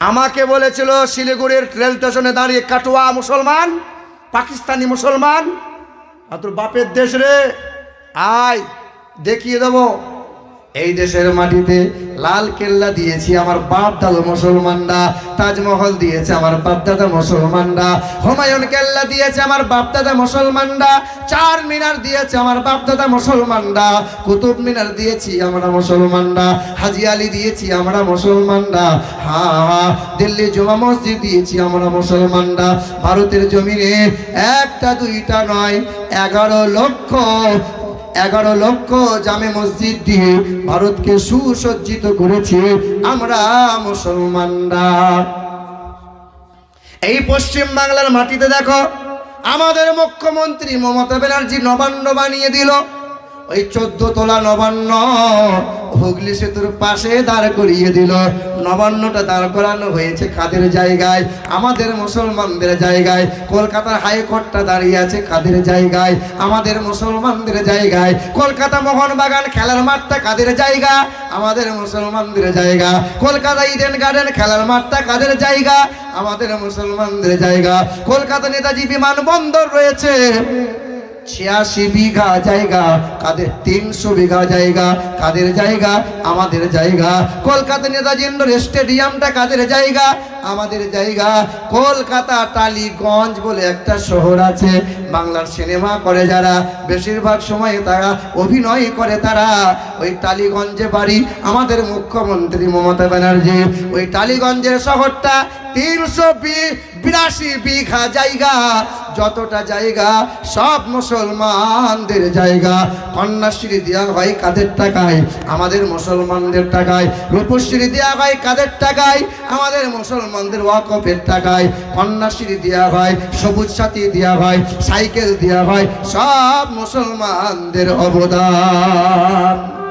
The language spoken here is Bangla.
আমাকে বলেছিল শিলিগুড়ির রেল স্টেশনে দাঁড়িয়ে, কাটুয়া মুসলমান, পাকিস্তানি মুসলমান, আর তোর বাপের দেশ রে, আয় দেখিয়ে দেবো। এই দেশের মাটিতে লাল কেল্লা দিয়েছি আমার বাপ দাদা মুসলমানরা, তাজমহল দিয়েছে আমার বাপ দাদা মুসলমানরা, হুমায়ুন কেল্লা দিয়েছে আমার বাপ দাদা মুসলমানরা, চার মিনার দিয়েছে আমার বাপ দাদা মুসলমানরা, কুতুব মিনার দিয়েছি আমরা মুসলমানরা, হাজি আলী দিয়েছি আমরা মুসলমানরা, দিল্লি জুমা মসজিদ দিয়েছি আমরা মুসলমানরা। ভারতের জমিনে একটা দুইটা নয়, 11 লক্ষ জামে মসজিদ দিয়ে ভারতকে সুসজ্জিত করেছি আমরা মুসলমানরা। এই পশ্চিম বাংলার মাটিতে দেখো, আমাদের মুখ্যমন্ত্রী মমতা ব্যানার্জি নবান্ন বানিয়ে দিল। ওই 14 তলা নবান্ন হুগলি সেতুর পাশে দাঁড় করিয়ে দিল। নবান্নটা দাঁড় করানো হয়েছে কাদের জায়গায়? আমাদের মুসলমানদের জায়গায়। কলকাতার হাইকোর্টটা দাঁড়িয়ে আছে কাদের জায়গায়? আমাদের মুসলমানদের জায়গায়। কলকাতা মোহনবাগান খেলার মাঠটা কাদের জায়গা? আমাদের মুসলমানদের জায়গা। কলকাতা ইডেন গার্ডেন খেলার মাঠটা কাদের জায়গা? আমাদের মুসলমানদের জায়গা। কলকাতা নেতাজি বিমানবন্দর রয়েছে 86 বিঘা জায়গা, কাদের? 300 বিঘা জায়গা, কাদের জায়গা? আমাদের জায়গা। কলকাতা নেতাজি ইন্ডোর স্টেডিয়ামটা কাদের জায়গা? আমাদের জায়গা। কলকাতা টালিগঞ্জ বলে একটা শহর আছে, বাংলার সিনেমা করে যারা, বেশিরভাগ সময় তারা অভিনয় করে, তারা ওই টালিগঞ্জে বাড়ি আমাদের মুখ্যমন্ত্রী মমতা ব্যানার্জি। ওই টালিগঞ্জের শহরটা 382 বিঘা জায়গা, যতটা জায়গা সব মুসলমানদের জায়গা। কন্যাশ্রী দেওয়া হয় কাদের টাকায়? আমাদের মুসলমানদের টাকায়। রূপশ্রী দেওয়া হয় কাদের টাকায়? আমাদের মুসলমানদের ওয়াকফের টাকায়। কন্যাশ্রী দেওয়া হয়, সবুজ সাথী দেওয়া হয়, সাইকেল দেওয়া হয়, সব মুসলমানদের অবদান।